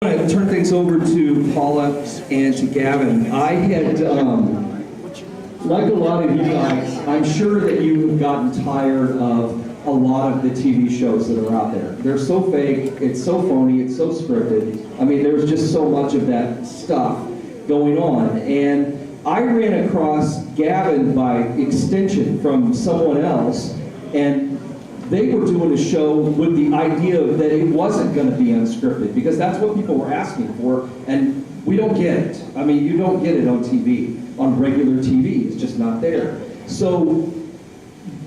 I'm going to turn things over to Paula and to Gavin. I had, like a lot of you guys, I'm sure that you have gotten tired of a lot of the TV shows that are out there. They're so fake, it's so phony, it's so scripted. I mean, there's just so much of that stuff going on. And I ran across Gavin by extension from someone else, and they were doing a show with the idea that it wasn't going to be unscripted, because that's what people were asking for, and we don't get it. I mean, you don't get it on TV, on regular TV. It's just not there. So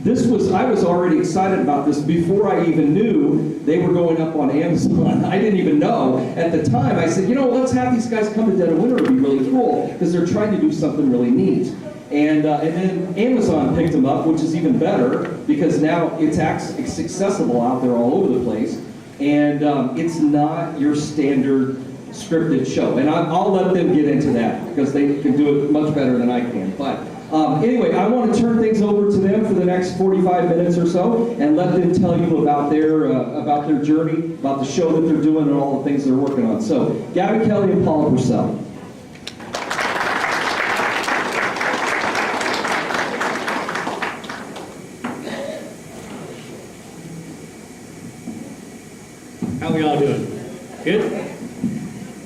I was already excited about this before I even knew they were going up on Amazon. I didn't even know. At the time, I said, let's have these guys come to Dead of Winter. It would be really cool, because they're trying to do something really neat. And then Amazon picked them up, which is even better, because now it's accessible out there all over the place. And it's not your standard scripted show. And I'll let them get into that, because they can do it much better than I can. But anyway, I want to turn things over to them for the next 45 minutes or so, and let them tell you about their journey, about the show that they're doing, and all the things they're working on. So, Gavin Kelly and Paula Purcell. How are y'all doing? Good?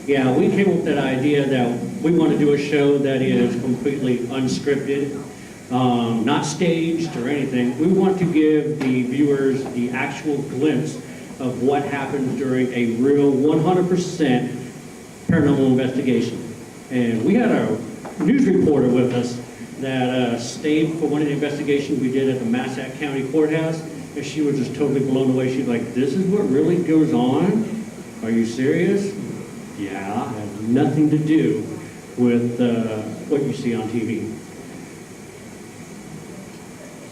Yeah, we came up with that idea that we want to do a show that is completely unscripted, not staged or anything. We want to give the viewers the actual glimpse of what happens during a real 100% paranormal investigation. And we had a news reporter with us that stayed for one of the investigations we did at the Massac County Courthouse. And she was just totally blown away. She's like, this is what really goes on? Are you serious? Yeah, it has nothing to do with what you see on TV.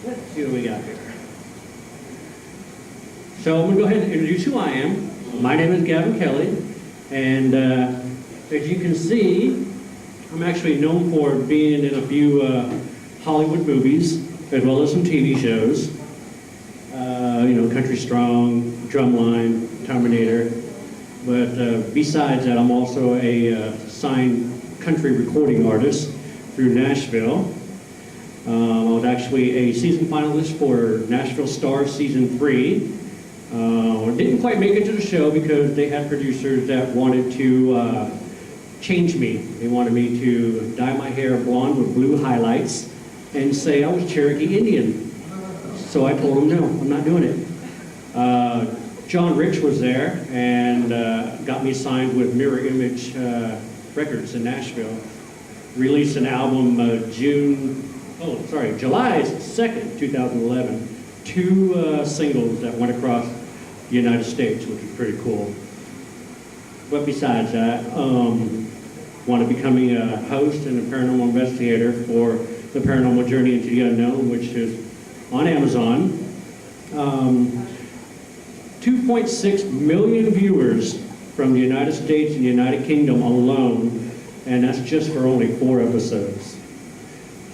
Let's see what we got here. So I'm going to go ahead and introduce who I am. My name is Gavin Kelly. And as you can see, I'm actually known for being in a few Hollywood movies, as well as some TV shows. Country Strong, Drumline, Terminator. But besides that, I'm also a signed country recording artist through Nashville. I was actually a season finalist for Nashville Star Season 3. Didn't quite make it to the show because they had producers that wanted to change me. They wanted me to dye my hair blonde with blue highlights and say I was Cherokee Indian. So I told them, no, I'm not doing it. John Rich was there and got me signed with Mirror Image Records in Nashville. Released an album July 2nd, 2011. 2 singles that went across the United States, which was pretty cool. But besides that, want to becoming a host and a paranormal investigator for The Paranormal Journey into the Unknown, which is on Amazon. 2.6 million viewers from the United States and the United Kingdom alone, and that's just for only 4 episodes.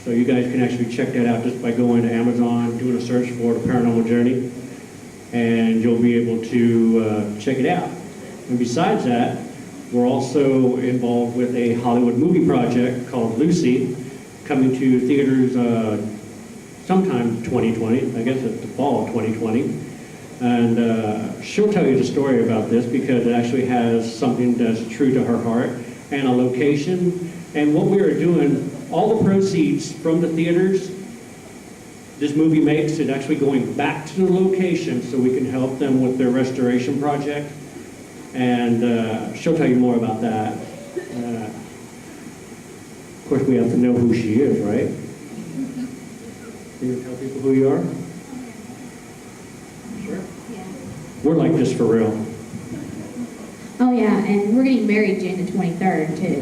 So you guys can actually check that out just by going to Amazon, doing a search for The Paranormal Journey, and you'll be able to check it out. And besides that, we're also involved with a Hollywood movie project called Lucy, coming to theaters sometime 2020, I guess it's the fall of 2020. And she'll tell you the story about this because it actually has something that's true to her heart and a location. And what we are doing, all the proceeds from the theaters this movie makes, it actually going back to the location so we can help them with their restoration project. And she'll tell you more about that. Of course, we have to know who she is, right? Can you tell people who you are? Sure. Yeah. We're like this for real. Oh yeah, and we're getting married June the 23rd too.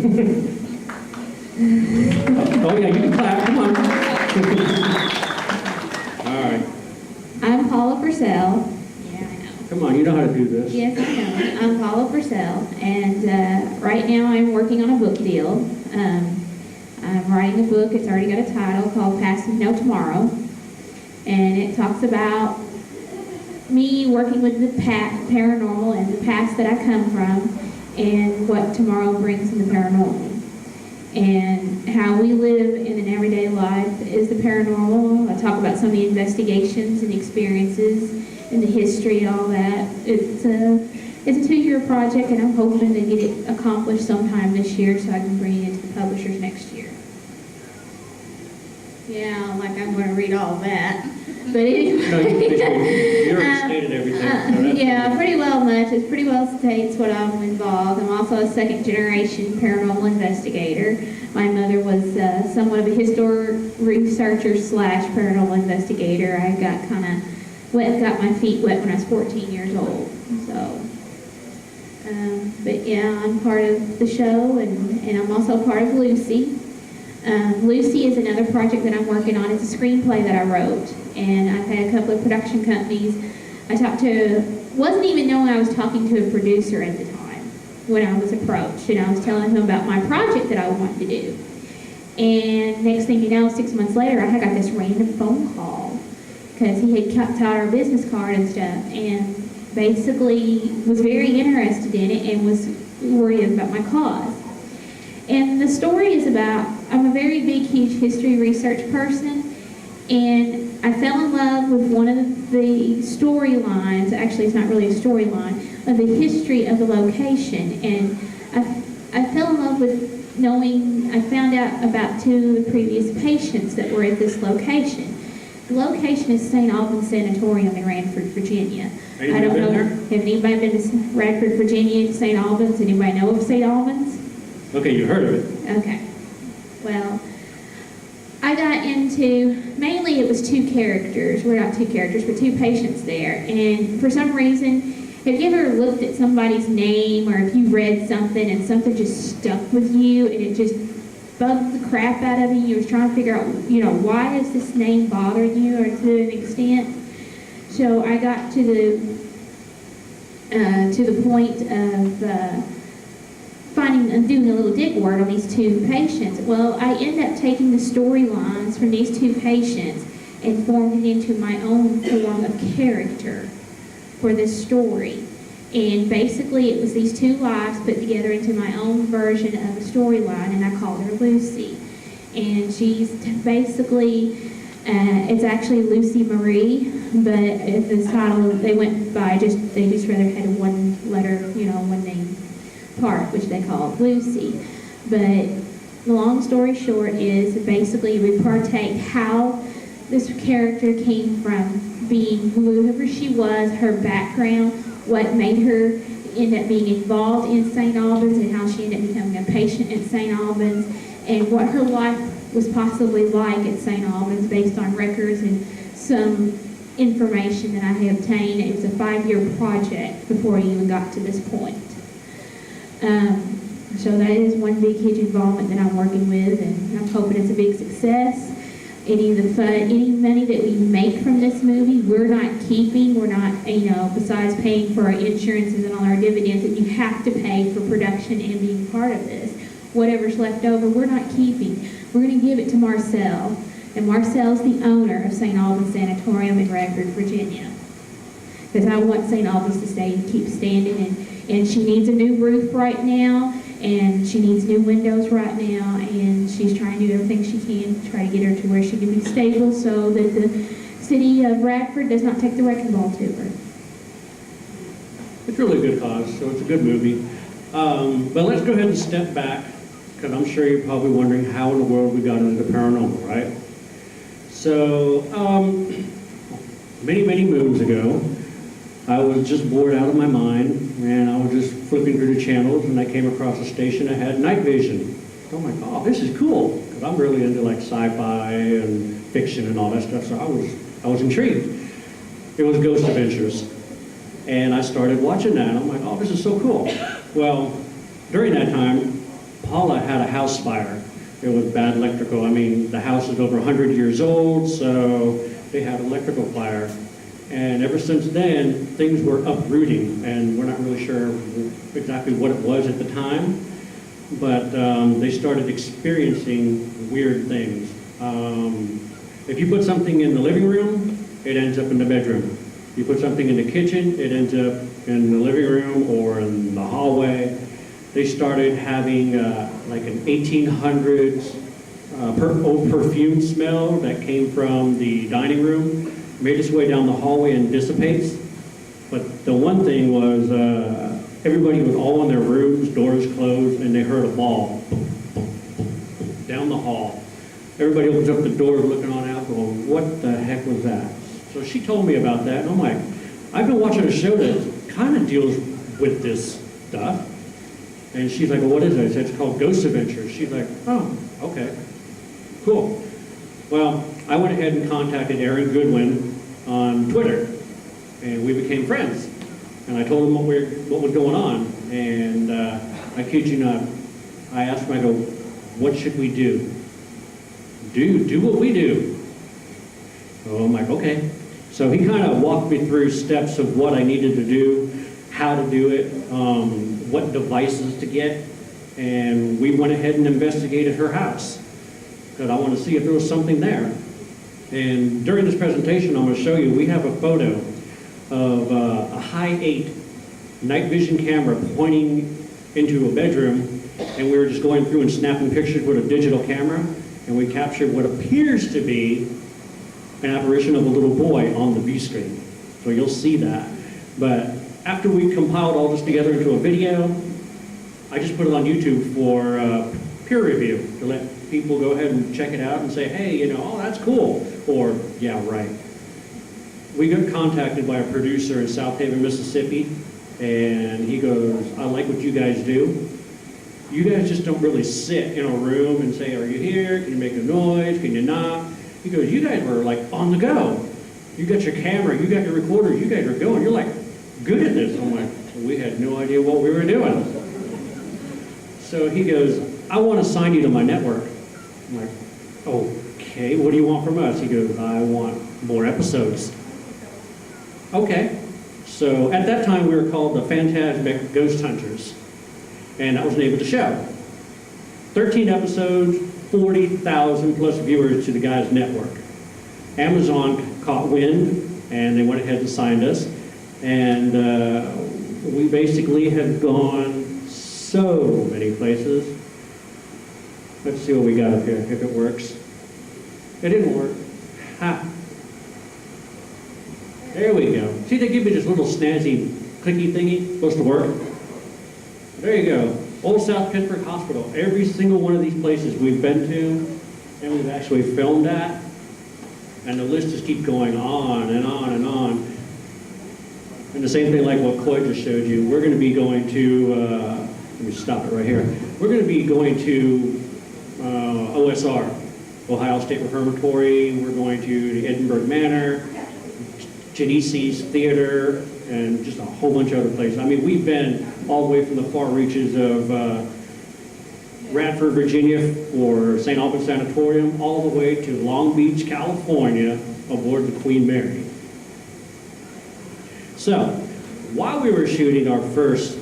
Oh yeah, you can clap, come on. All right. I'm Paula Purcell. Yeah, I know. Come on, you know how to do this. Yes, I know. I'm Paula Purcell, and right now I'm working on a book deal. I'm writing a book. It's already got a title called Past and No Tomorrow, and it talks about me working with the paranormal and the past that I come from, and what tomorrow brings in the paranormal. And how we live in an everyday life is the paranormal. I talk about some of the investigations and experiences and the history and all that. It's a 2-year project, and I'm hoping to get it accomplished sometime this year so I can bring it into the publishers next year. Yeah, like I'm going to read all that. But anyway. No, you already stated everything. So that's Yeah, pretty well much. It pretty well states what I'm involved. I'm also a second-generation paranormal investigator. My mother was somewhat of a historic researcher slash paranormal investigator. I got my feet wet when I was 14 years old. So, but yeah, I'm part of the show, and I'm also part of Lucy. Lucy is another project that I'm working on. It's a screenplay that I wrote, and I've had a couple of production companies. I talked to, wasn't even knowing I was talking to a producer at the time when I was approached, and I was telling him about my project that I wanted to do. And next thing you know, 6 months later, I got this random phone call because he had cut out our business card and stuff, and basically was very interested in it and was worried about my cause. And the story is about, I'm a very big, huge history research person, and I fell in love with one of the storylines, actually it's not really a storyline, of the history of the location. And I fell in love with knowing, I found out about 2 of the previous patients that were at this location. The location is St. Albans Sanatorium in Radford, Virginia. I don't know, have anybody been to Radford, Virginia, St. Albans? Anybody know of St. Albans? Okay, you heard of it. Okay. Well, I got into, mainly it was 2 characters. We're not 2 characters, but 2 patients there. And for some reason, have you ever looked at somebody's name, or if you read something and something just stuck with you and it just bugged the crap out of you? You was trying to figure out, why does this name bother you, or to an extent? So I got to the point of finding and doing a little dig work on these 2 patients. Well, I ended up taking the storylines from these 2 patients and formed it into my own form of character for this story. And basically it was these 2 lives put together into my own version of a storyline, and I called her Lucy. And she's basically, it's actually Lucy Marie, but the title they went by, they just rather had a 1 letter, 1 name part, which they called Lucy. But the long story short is basically we partake how this character came from being whoever she was, her background, what made her end up being involved in St. Albans, and how she ended up becoming a patient at St. Albans, and what her life was possibly like at St. Albans based on records and some information that I had obtained. It was a 5-year project before I even got to this point. So that is one big, huge involvement that I'm working with, and I'm hoping it's a big success. Any money that we make from this movie, we're not keeping. We're not, besides paying for our insurances and all our dividends that you have to pay for production and being part of this. Whatever's left over, we're not keeping. We're going to give it to Marcel, and Marcel's the owner of St. Albans Sanatorium in Radford, Virginia. Because I want St. Albans to stay and keep standing, and she needs a new roof right now, and she needs new windows right now, and she's trying to do everything she can to try to get her to where she can be stable so that the city of Radford does not take the wrecking ball to her. It's really a good cause, so it's a good movie. But let's go ahead and step back, because I'm sure you're probably wondering how in the world we got into the paranormal, right? So, many, many moons ago, I was just bored out of my mind, and I was just flipping through the channels, and I came across a station that had night vision. Oh my God, this is cool, because I'm really into like sci-fi and fiction and all that stuff, so I was intrigued. It was Ghost Adventures, and I started watching that, and I'm like, oh, this is so cool. Well, during that time, Paula had a house fire. It was bad electrical. I mean, the house is over 100 years old, so they had electrical fire. And ever since then, things were uprooting, and we're not really sure exactly what it was at the time, but they started experiencing weird things. If you put something in the living room, it ends up in the bedroom. You put something in the kitchen, it ends up in the living room or in the hallway. they started having like an 1800s old perfume smell that came from the dining room, made its way down the hallway and dissipates. But the one thing was everybody was all in their rooms, doors closed, and they heard a ball down the hall. Everybody opens up the door looking on out going, what the heck was that? So she told me about that, and I'm like, I've been watching a show that kind of deals with this stuff. And she's like, well, what is it? I said, it's called Ghost Adventures. She's like, oh, okay, cool. Well, I went ahead and contacted Aaron Goodwin on Twitter, and we became friends. And I told him what was going on, and I kid you not, I asked him, I go, what should we do? Do what we do. So I'm like, okay. So he kind of walked me through steps of what I needed to do, how to do it, what devices to get, and we went ahead and investigated her house because I want to see if there was something there. And during this presentation, I'm going to show you, we have a photo of a high 8 night vision camera pointing into a bedroom, and we were just going through and snapping pictures with a digital camera, and we captured what appears to be an apparition of a little boy on the view screen. So you'll see that. But after we compiled all this together into a video, I just put it on YouTube for peer review, to let people go ahead and check it out and say, hey, you know, oh, that's cool, or yeah, right. We got contacted by a producer in South Haven, Mississippi, and he goes, I like what you guys do. You guys just don't really sit in a room and say, are you here? Can you make a noise? Can you not? He goes, you guys were like on the go. You got your camera, you got your recorder, you guys are going. You're like good at this. I'm like, we had no idea what we were doing. So he goes, I want to sign you to my network. I'm like, okay, what do you want from us? He goes, I want more episodes. Okay. So at that time we were called the Phantasmic Ghost Hunters. And that was the name of the show. 13 episodes, 40,000 plus viewers to the guy's network. Amazon caught wind, and they went ahead and signed us. And we basically have gone so many places. Let's see what we got up here, if it works. It didn't work. Ha! There we go. See, they give me this little snazzy clicky thingy, supposed to work. There you go. Old South Pittsburgh Hospital. Every single one of these places we've been to, and we've actually filmed at, and the list just keeps going on and on and on. And the same thing like what Coy just showed you. We're going to be going to, let me stop it right here. We're going to be going to OSR, Ohio State Reformatory. We're going to the Edinburgh Manor, Genese's Theater, and just a whole bunch of other places. I mean, we've been all the way from the far reaches of Radford, Virginia for St. Albans Sanatorium, all the way to Long Beach, California, aboard the Queen Mary. So, while we were shooting our first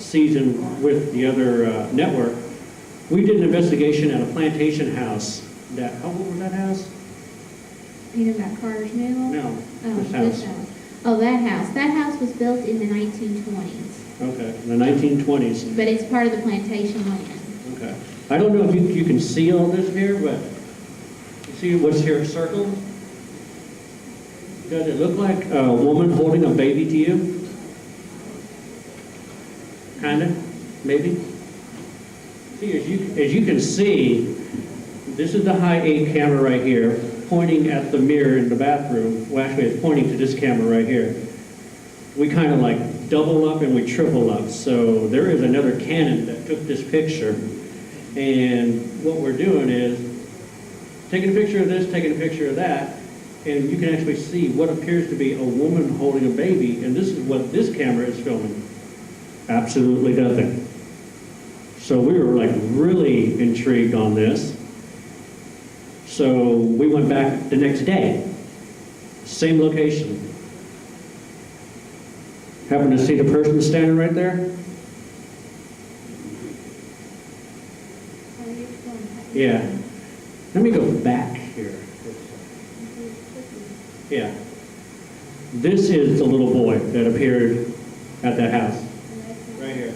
season with the other network, we did an investigation at a plantation house that, how old was that house? You know about Carter's Mill? No, Oh, this house. Oh, that house. That house was built in the 1920s. Okay, in the 1920s. But it's part of the plantation land. Okay. I don't know if you can see all this here, but you see what's here circled? Does it look like a woman holding a baby to you? Kinda, maybe? See, as you can see, this is the high 8 camera right here, pointing at the mirror in the bathroom. Well, actually, it's pointing to this camera right here. We kind of like double up and we triple up. So there is another Canon that took this picture. And what we're doing is taking a picture of this, taking a picture of that, and you can actually see what appears to be a woman holding a baby. And this is what this camera is filming. Absolutely nothing. So we were like really intrigued on this. So we went back the next day, same location. Happen to see the person standing right there? Yeah. Let me go back here. Yeah. This is the little boy that appeared at that house. Right here.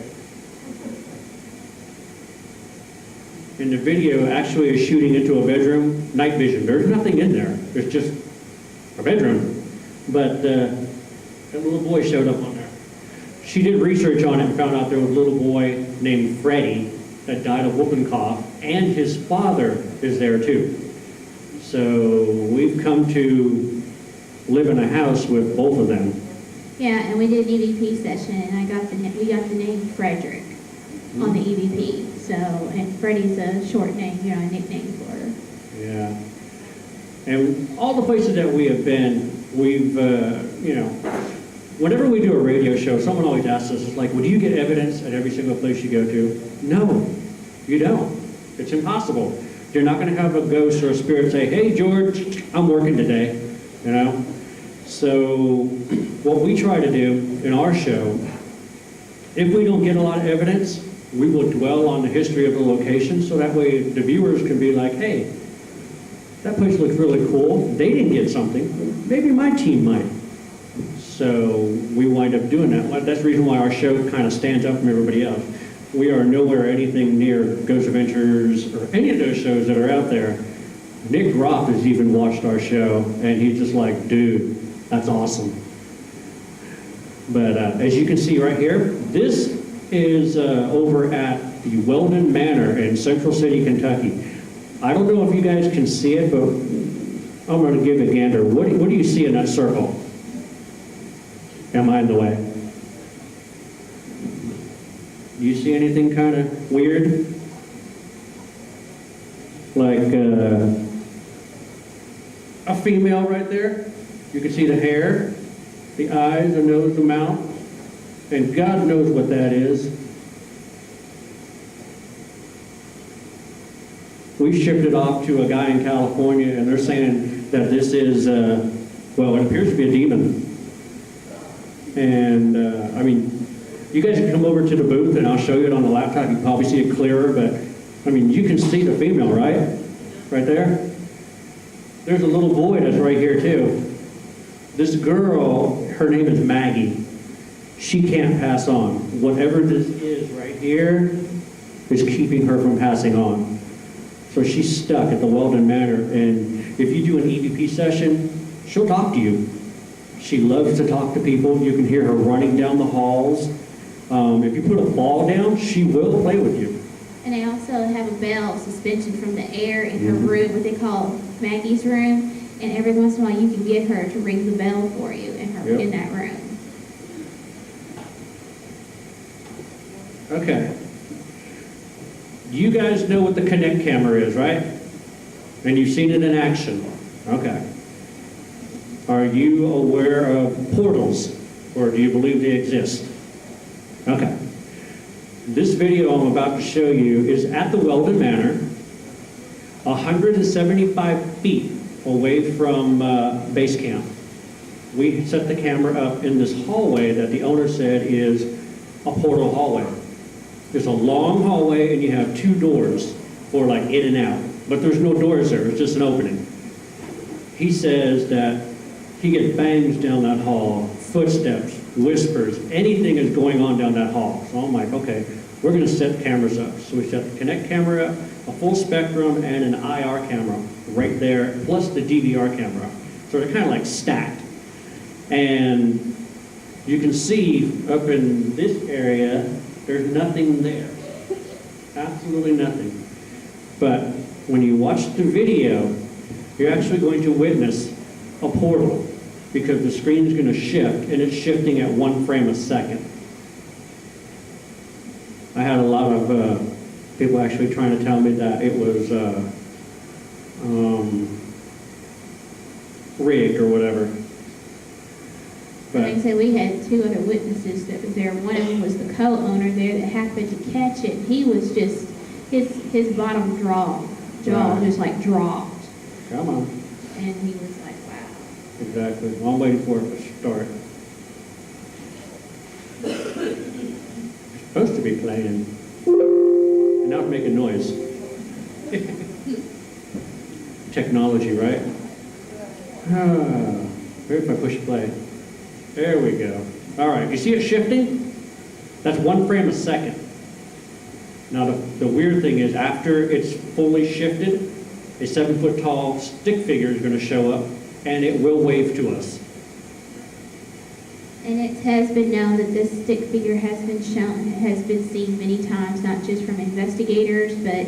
and the video actually is shooting into a bedroom, night vision. There's nothing in there. It's just a bedroom. But a little boy showed up on there. She did research on it and found out there was a little boy named Freddie that died of whooping cough, and his father is there too. So we've come to live in a house with both of them. Yeah, and we did an EVP session, and we got the name Frederick on the EVP. So, and Freddie's a short name, a nickname for her. Yeah. And all the places that we have been, we've, whenever we do a radio show, someone always asks us, it's like, well, do you get evidence at every single place you go to? No, you don't. It's impossible. You're not going to have a ghost or a spirit say, hey, George, I'm working today, So what we try to do in our show, if we don't get a lot of evidence, we will dwell on the history of the location, so that way the viewers can be like, hey, that place looks really cool. They didn't get something. Maybe my team might. So we wind up doing that. That's the reason why our show kind of stands out from everybody else. We are nowhere anything near Ghost Adventures or any of those shows that are out there. Nick Groff has even watched our show, and he's just like, dude, that's awesome. But as you can see right here, this is over at the Weldon Manor in Central City, Kentucky. I don't know if you guys can see it, but I'm going to give a gander. What do you see in that circle? Am I in the way? Do you see anything kind of weird? Like a female right there? You can see the hair, the eyes, the nose, the mouth, and God knows what that is. We shipped it off to a guy in California, and they're saying that this is, well, it appears to be a demon. And, you guys can come over to the booth, and I'll show you it on the laptop. You can probably see it clearer, but, you can see the female, right? Right there. There's a little boy that's right here, too. This girl, her name is Maggie. She can't pass on. Whatever this is right here is keeping her from passing on. So she's stuck at the Weldon Manor, and if you do an EVP session, she'll talk to you. She loves to talk to people. You can hear her running down the halls. If you put a ball down, she will play with you. And they also have a bell suspension from the air in her room, what they call Maggie's room. And every once in a while, you can get her to ring the bell for you in that room. Okay. You guys know what the Connect camera is, right? And you've seen it in action. Okay. Are you aware of portals, or do you believe they exist? Okay. This video I'm about to show you is at the Weldon Manor, 175 feet away from base camp. We set the camera up in this hallway that the owner said is a portal hallway. There's a long hallway, and you have two doors for like in and out, but there's no doors there, it's just an opening. He says that he gets bangs down that hall, footsteps, whispers, anything is going on down that hall. So I'm like, okay, we're gonna set cameras up. So we set the Connect camera up, a full spectrum, and an IR camera right there, plus the DVR camera. So they're kind of like stacked. And you can see up in this area, there's nothing there. Absolutely nothing. But when you watch the video, you're actually going to witness a portal, because the screen's going to shift, and it's shifting at 1 frame a second. I had a lot of people actually trying to tell me that it was rigged or whatever. But Like I said, we had two other witnesses that was there. One of them was the co-owner there that happened to catch it. He was just, his bottom jaw Right. just like dropped. come on. And he was like, wow. Exactly. Well, I'm waiting for it to start. It's supposed to be playing. And now it's making noise. Technology, right? Maybe if I push play. There we go. All right, you see it shifting? That's 1 frame a second. Now, the weird thing is, after it's fully shifted, a 7-foot tall stick figure is going to show up, and it will wave to us. And it has been known that this stick figure has been seen many times, not just from investigators, but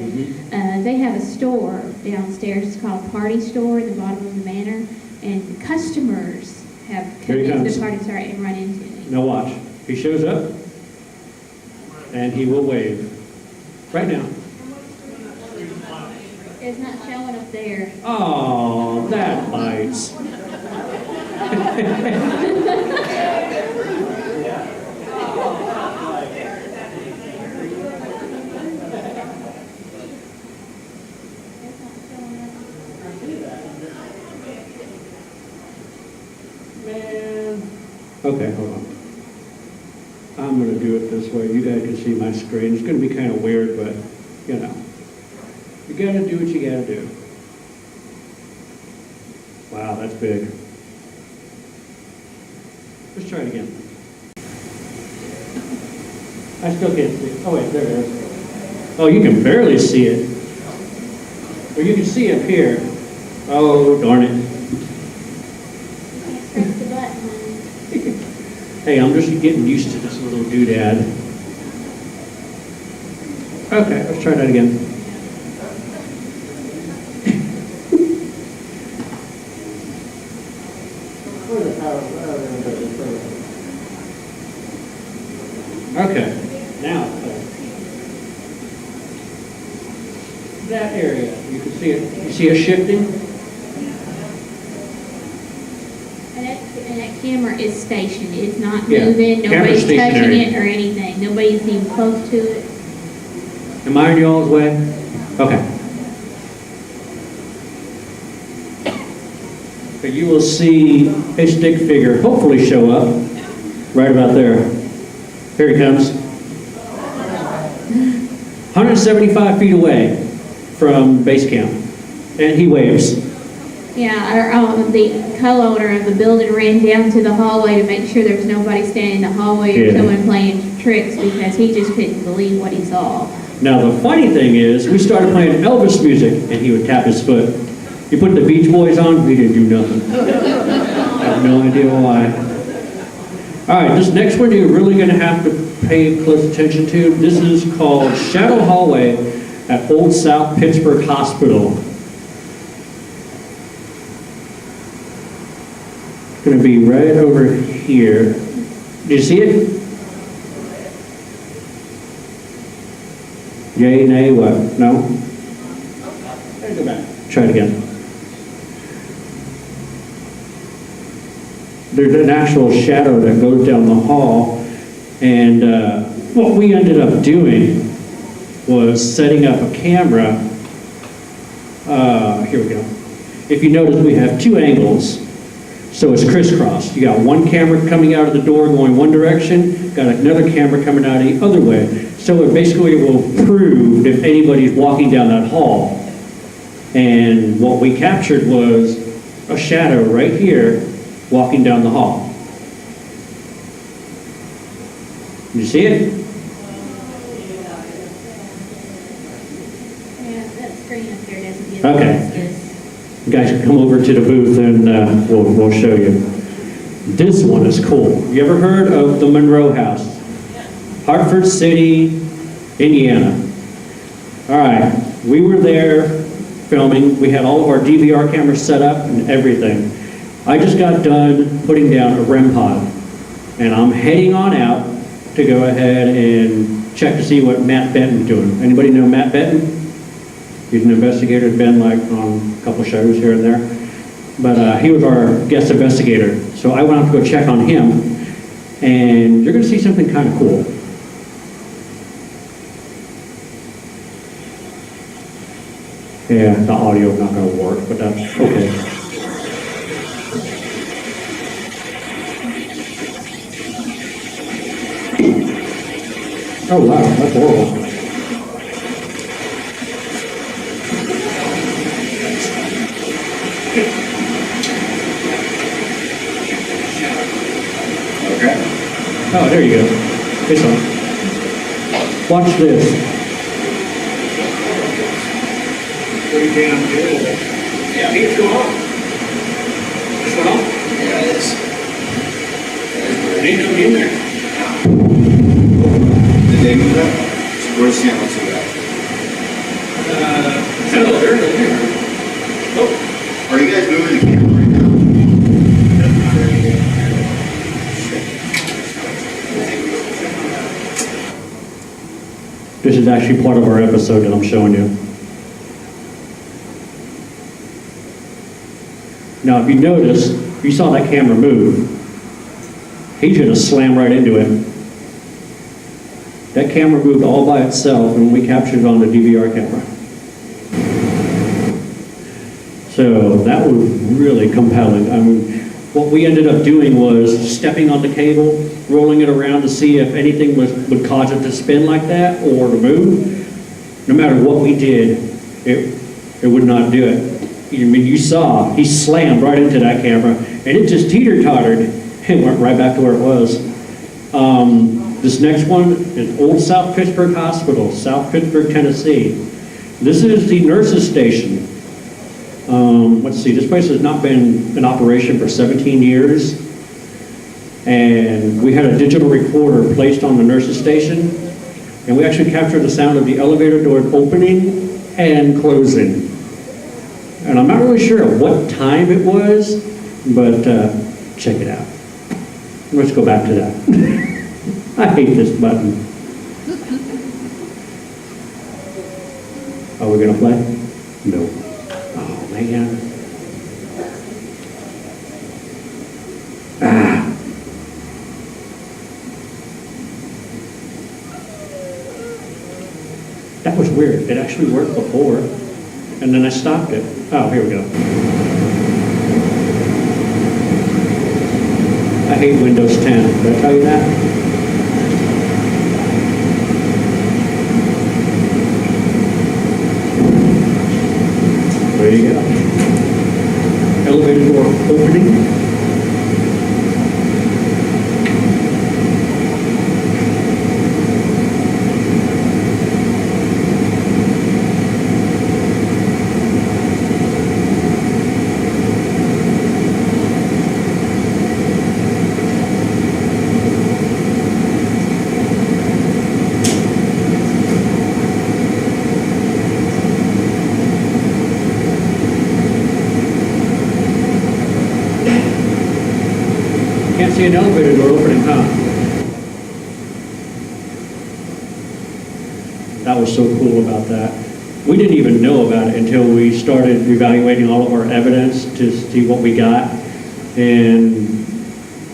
they have a store downstairs. It's called Party Store in the bottom of the manor, and customers have come into the party store and run into it. Now watch. He shows up, and he will wave. Right now. It's not showing up there. Oh, that bites. Man. Okay, hold on. I'm going to do it this way. You guys can see my screen. It's going to be kind of weird, but, you know. You got to do what you got to do. Wow, that's big. Let's try it again. I still can't see it. Oh, wait, there it is. Oh, you can barely see it. Well, you can see up here. Oh, darn it. Press the button. Hey, I'm just getting used to this little doodad. Okay, let's try that again. Okay, now that area, you can see it. You see it shifting? And that camera is stationed. It's not Yeah, moving. camera's Nobody's touching stationary. it or anything. Nobody's even close to it. Am I in y'all's way? Okay. So you will see a stick figure hopefully show up right about there. Here he comes. 175 feet away from base camp. And he waves. Yeah, the co-owner of the building ran down to the hallway to make sure there was nobody standing in the hallway or Yeah. someone playing tricks because he just couldn't believe what he saw. Now the funny thing is, we started playing Elvis music and he would tap his foot. You put the Beach Boys on, he didn't do nothing. I have no idea why. All right, this next one you're really going to have to pay close attention to. This is called Shadow Hallway at Old South Pittsburgh Hospital. It's going to be right over here. Do you see it? Yay, nay, what? No? Go back. Try it again. There's an actual shadow that goes down the hall, and what we ended up doing was setting up a camera. Here we go. If you notice, we have two angles, so it's crisscrossed. You got one camera coming out of the door going one direction, got another camera coming out the other way. So it basically will prove if anybody's walking down that hall. And what we captured was a shadow right here walking down the hall. You see it? Yeah, that screen up there doesn't get Okay. justice. You guys can come over to the booth and we'll show you. This one is cool. You ever heard of the Monroe House? Hartford City, Indiana. All right, we were there filming. We had all of our DVR cameras set up and everything. I just got done putting down a REM pod, and I'm heading on out to go ahead and check to see what Matt Benton's doing. Anybody know Matt Benton? He's an investigator, been like on a couple shows here and there. But he was our guest investigator. So I went out to go check on him, and you're gonna see something kind of cool. Yeah, the audio is not gonna work, but that's okay. Oh wow, that's horrible. Okay. Oh, there you go. This one. Watch this. pretty damn available. Yeah. Hey, what's going on? What's going on? Yeah, it is. They ain't coming in there. Did they move that? Where's Sam? Let's do that. Hello, they're in here. Oh, Are you guys moving the camera right now? this is actually part of our episode that I'm showing you. Now, if you notice, you saw that camera move. He's going to slam right into it. That camera moved all by itself, and we captured it on the DVR camera. So that was really compelling. I mean, what we ended up doing was stepping on the cable, rolling it around to see if anything would cause it to spin like that or to move. No matter what we did, it would not do it. I mean, you saw, he slammed right into that camera, and it just teeter-tottered and went right back to where it was. This next one is Old South Pittsburgh Hospital, South Pittsburgh, Tennessee. This is the nurses' station. Let's see, this place has not been in operation for 17 years. And we had a digital recorder placed on the nurses' station, and we actually captured the sound of the elevator door opening and closing. And I'm not really sure at what time it was, but check it out. Let's go back to that. I hate this button. Are we gonna play? No. Oh man. Ah. That was weird. It actually worked before, and then I stopped it. Oh, here we go. I hate Windows 10. Did I tell you that? There you go. Elevator door opening. Can't see an elevator door opening, huh? That was so cool about that. We didn't even know about it until we started evaluating all of our evidence to see what we got. And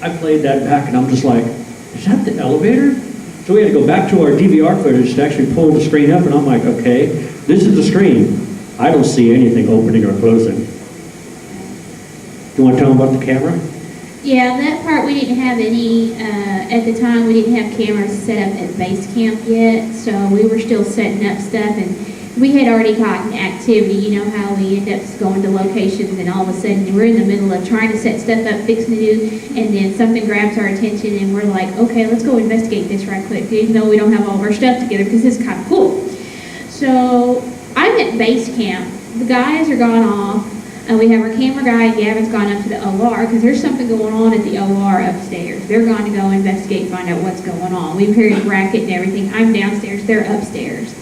I played that back and I'm just like, is that the elevator? So we had to go back to our DVR footage to actually pull the screen up, and I'm like, okay, this is the screen. I don't see anything opening or closing. Do you want to tell them about the camera? Yeah, that part we didn't have any, at the time we didn't have cameras set up at base camp yet, so we were still setting up stuff, and we had already gotten activity. You know how we end up going to locations and all of a sudden we're in the middle of trying to set stuff up, fixing to do, and then something grabs our attention and we're like, okay, let's go investigate this right quick, even though we don't have all of our stuff together because it's kind of cool. So I'm at base camp. The guys are gone off. We have our camera guy, Gavin's gone up to the OR because there's something going on at the OR upstairs. They're going to go investigate, find out what's going on. We've heard racket and everything. I'm downstairs, they're upstairs.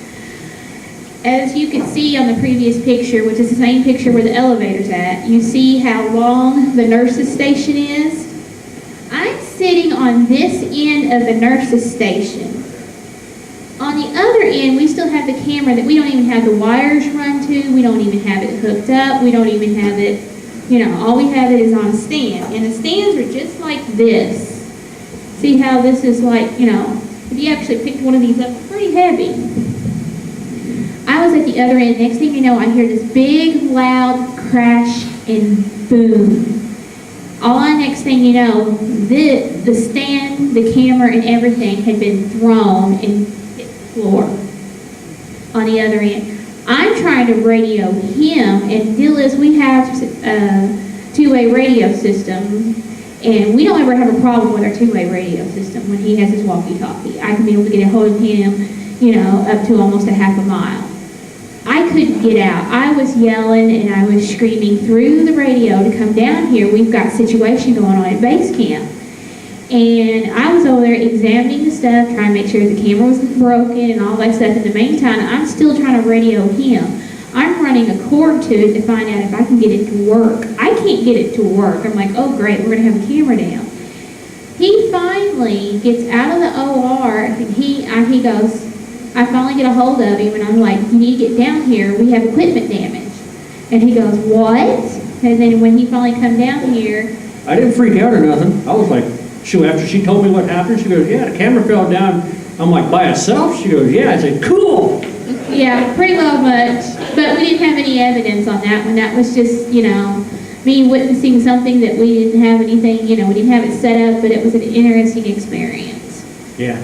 As you can see on the previous picture, which is the same picture where the elevator's at, you see how long the nurse's station is? I'm sitting on this end of the nurse's station. On the other end, we still have the camera that we don't even have the wires run to. We don't even have it hooked up. We don't even have it, all we have it is on a stand. And the stands are just like this. See how this is like, if you actually picked one of these up, it's pretty heavy. I was at the other end. Next thing you know, I hear this big, loud crash and boom. Next thing you know, the stand, the camera, and everything had been thrown and floor on the other end. I'm trying to radio him, and the deal is we have a two-way radio system, and we don't ever have a problem with our two-way radio system when he has his walkie-talkie. I can be able to get a hold of him, up to almost a half a mile. I couldn't get out. I was yelling and I was screaming through the radio to come down here. We've got a situation going on at base camp. And I was over there examining the stuff, trying to make sure the camera wasn't broken and all that stuff. In the meantime, I'm still trying to radio him. I'm running a cord to it to find out if I can get it to work. I can't get it to work. I'm like, oh great, we're gonna have a camera down. He finally gets out of the OR and he goes, I finally get a hold of him and I'm like, you need to get down here, we have equipment damage. And he goes, what? And then when he finally come down here, I didn't freak out or nothing. I was like, shoot, after she told me what happened, she goes, yeah, the camera fell down. I'm like, by itself? She goes, yeah. I said, cool. yeah, pretty well much. But we didn't have any evidence on that one. That was just, me witnessing something that we didn't have anything, we didn't have it set up, but it was an interesting experience. Yeah.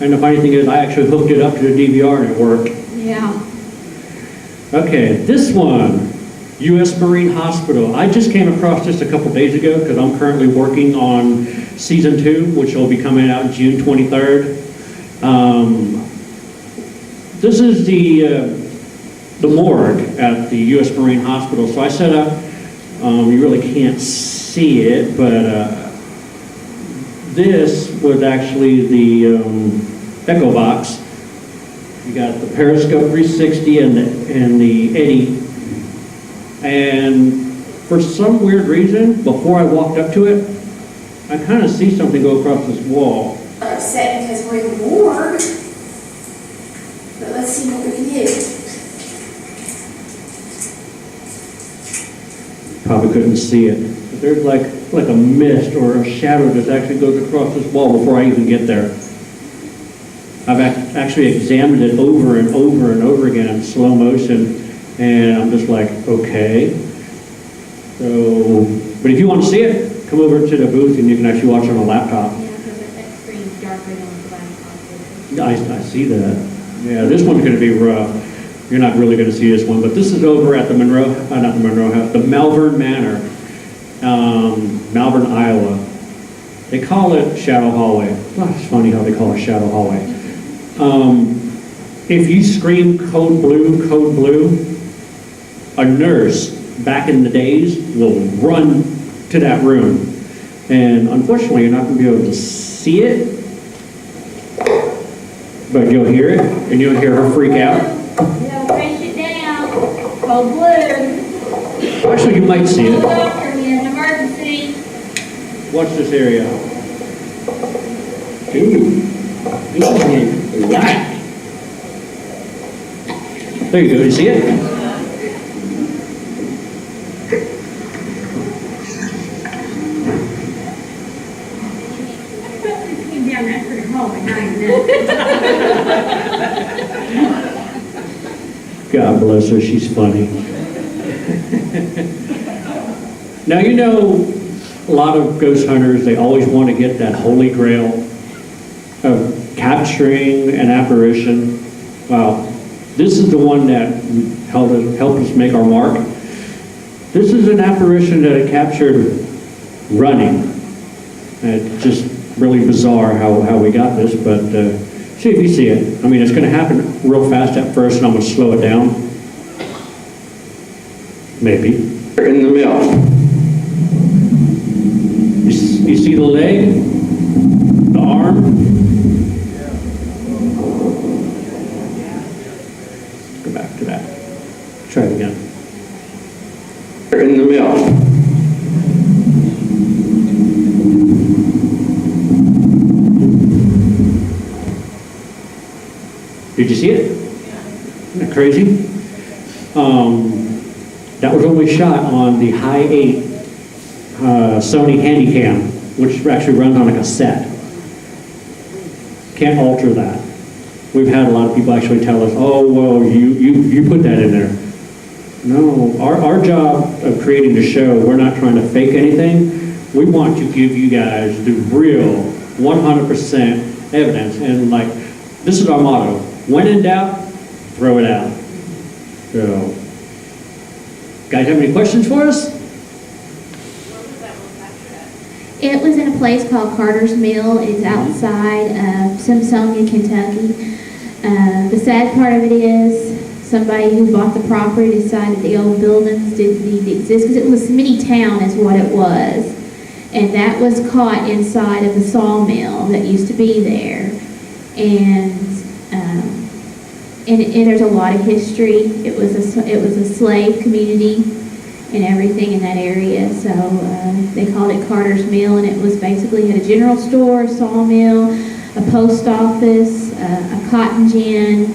And the funny thing is, I actually hooked it up to the DVR and it worked. Yeah. Okay, this one, U.S. Marine Hospital. I just came across this a couple days ago because I'm currently working on season 2, which will be coming out June 23rd. This is the morgue at the U.S. Marine Hospital. So I set up, you really can't see it, but this was actually the echo box. You got the periscope 360 and the Eddy. And for some weird reason, before I walked up to it, I kind of see something go across this wall. I'm upset because we're in the morgue, but let's see what we can do. Probably couldn't see it. But there's like a mist or a shadow that actually goes across this wall before I even get there. I've actually examined it over and over and over again in slow motion, and I'm just like, okay. So, but if you want to see it, come over to the booth and you can actually watch it on a laptop. Yeah, because that screen's darker than the last I see that. Yeah, this one's going to be rough. You're not really going to see this one, but this is over at the not the Monroe House, the Malvern Manor, Malvern, Iowa. They call it Shadow Hallway. Oh, it's funny how they call it Shadow Hallway. If you scream code blue, a nurse back in the days will run to that room. And unfortunately, you're not going to be able to see it, but you'll hear it, and you'll hear her freak out. Yeah, press it down. Cold blue. Actually, you might see it. Doctor, we have an emergency. Watch this area. Ooh. This is a lot. There you go. You see it? Came down that pretty hallway, God bless her. She's funny. Now, a lot of ghost hunters, they always want to get that holy grail of capturing an apparition. Wow. This is the one that helped us make our mark. This is an apparition that I captured running. And it's just really bizarre how we got this, but see if you see it. I mean, it's going to happen real fast at first, and I'm going to slow it down. Maybe. In the mill. You see the leg? The arm? Go back to that. Try it again. In the mill. Did you see it? Isn't that crazy? That was only shot on the High 8 Sony Handycam, which actually runs on a cassette. Can't alter that. We've had a lot of people actually tell us, oh, well, you put that in there. No, our job of creating the show, we're not trying to fake anything. We want to give you guys the real 100% evidence. And like, this is our motto. When in doubt, throw it out. So, guys have any questions for us? It was in a place called Carter's Mill. It's outside of Simpsonia, Kentucky. The sad part of it is somebody who bought the property decided the old buildings didn't need to exist, because it was a mini town is what it was. And that was caught inside of the sawmill that used to be there. And there's a lot of history. It was a slave community and everything in that area. So they called it Carter's Mill, and it was basically had a general store, a sawmill, a post office, a cotton gin,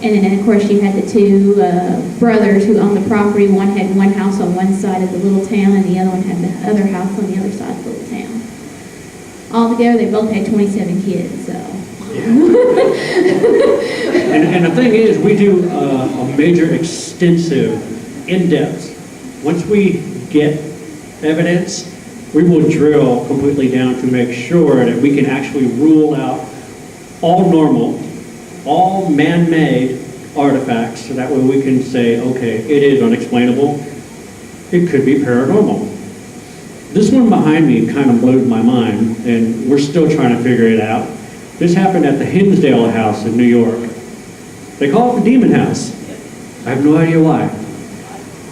and then of course you had the two brothers who owned the property. One had one house on one side of the little town, and the other one had the other house on the other side of the little town. Altogether, they both had 27 kids. So. And the thing is, we do a major, extensive, in-depth. Once we get evidence, we will drill completely down to make sure that we can actually rule out all normal, all man-made artifacts, so that way we can say, okay, it is unexplainable, it could be paranormal. This one behind me kind of blew my mind, and we're still trying to figure it out. This happened at the Hinsdale House in New York. They call it the Demon House. I have no idea why.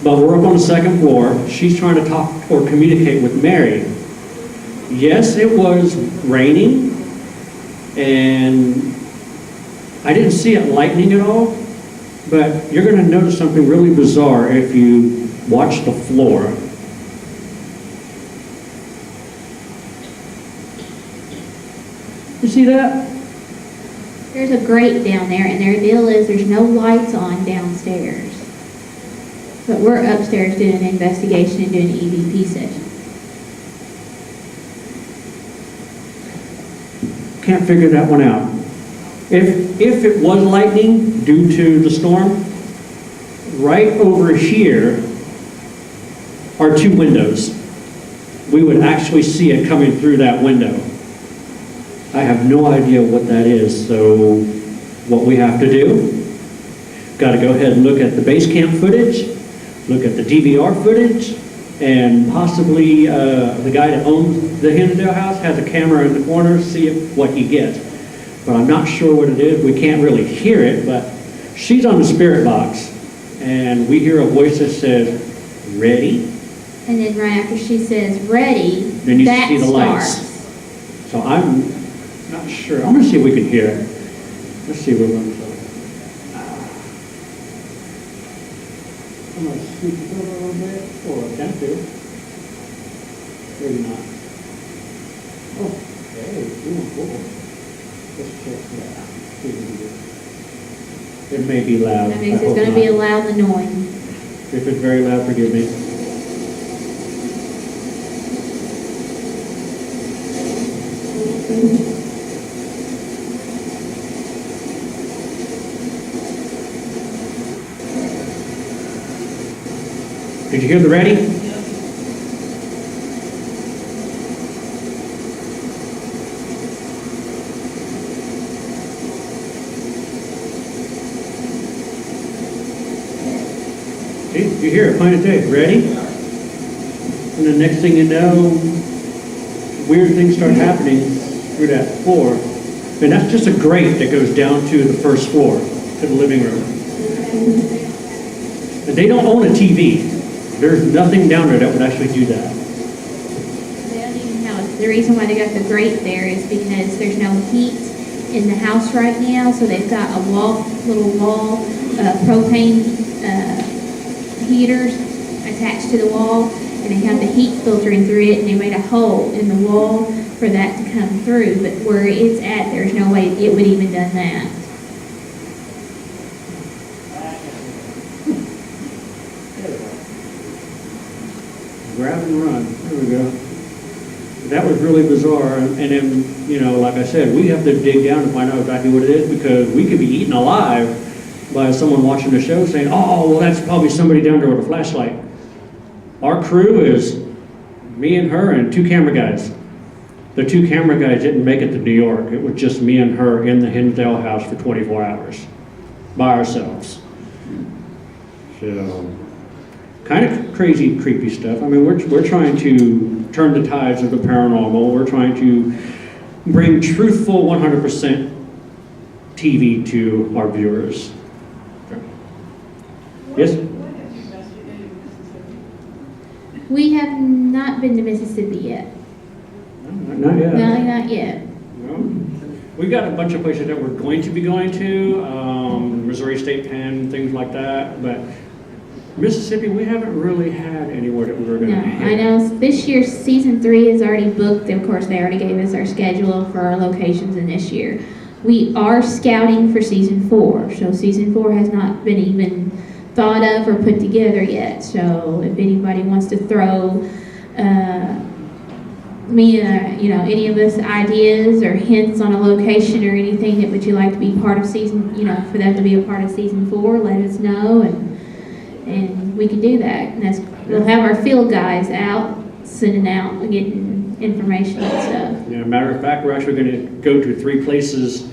But we're up on the second floor. She's trying to talk or communicate with Mary. Yes, it was raining, and I didn't see it lightning at all, but you're going to notice something really bizarre if you watch the floor. You see that? There's a grate down there, and their deal is there's no lights on downstairs. But we're upstairs doing an investigation and doing an EVP session. Can't figure that one out. If it was lightning due to the storm, right over here are two windows. We would actually see it coming through that window. I have no idea what that is, so what we have to do, got to go ahead and look at the base camp footage, look at the DVR footage, and possibly the guy that owns the Hinsdale House has a camera in the corner, see what he gets. But I'm not sure what it is. We can't really hear it, but she's on the spirit box, and we hear a voice that says, ready? And then right after she says ready, Then you that see the lights. starts. So I'm not sure. I'm going to see if we can hear it. Let's see what we're going to do. I'm going to scoot it over a little bit, or attempt to. Maybe not. Oh, hey, cool. Let's check that out. See what we can do. It may be loud. That means I it's hope going to be a not. loud annoying. If it's very loud, forgive me. Did you hear the ready? See, you hear it, plain as day. Ready? And the next thing you know, weird things start happening through that floor. And that's just a grate that goes down to the first floor, to the living room. And they don't own a TV. There's nothing down there that would actually do that. They don't even have the reason why they got the grate there is because there's no heat in the house right now, so they've got a little wall, propane heaters attached to the wall, and they have the heat filtering through it, and they made a hole in the wall for that to come through. But where it's at, there's no way it would even done that. Grab and run. There we go. That was really bizarre. And then, you know, like I said, we have to dig down to find out exactly what it is, because we could be eaten alive by someone watching the show saying, oh, well, that's probably somebody down there with a flashlight. Our crew is me and her and two camera guys. The two camera guys didn't make it to New York. It was just me and her in the Hinsdale House for 24 hours by ourselves. So, kind of crazy, creepy stuff. I mean, we're trying to turn the tides of the paranormal. We're trying to bring truthful 100% TV to our viewers. Yes? We have not been to Mississippi yet. Not yet. No, not yet. No. We've got a bunch of places that we're going to be going to, Missouri State Pen, things like that, but Mississippi, we haven't really had anywhere that we were going No, to hit. I know this year's season 3 is already booked. Of course, they already gave us our schedule for our locations in this year. We are scouting for season 4, so season 4 has not been even thought of or put together yet. So if anybody wants to throw me, any of us ideas or hints on a location or anything that would you like to be part of season, for them to be a part of season 4, let us know and we can do that. And we'll have our field guys out, sending out and getting information and stuff. Yeah, matter of fact, we're actually going to go to 3 places.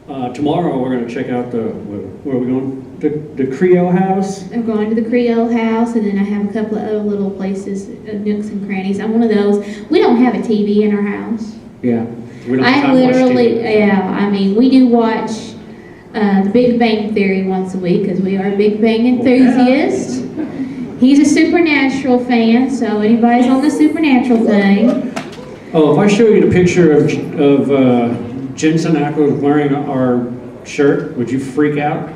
Tomorrow we're going to check out where are we going? The Creole House. I'm going to the Creole House, and then I have a couple of other little places, nooks and crannies. I'm one of those. We don't have a TV in our house. Yeah. We don't have I time to watch literally, TV. we do watch The Big Bang Theory once a week because we are Big Bang Oh, enthusiasts. He's a Supernatural fan, so anybody's on the Supernatural thing. Oh, if I show you the picture of Jensen Ackles wearing our shirt, would you freak out?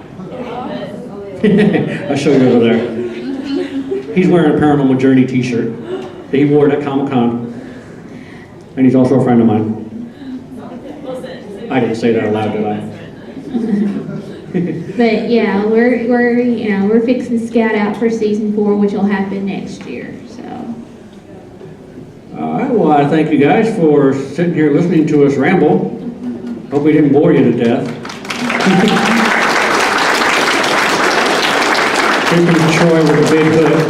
I'll show you over there. He's wearing a Paranormal Journey t-shirt that he wore at Comic-Con. And he's also a friend of mine. I didn't say that aloud, did I? But yeah, we're fixing to scout out for season 4, which will happen next year. So All right, well, I thank you guys for sitting here listening to us ramble. Hope we didn't bore you to death. Here comes Troy with a big hood.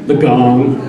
The gong.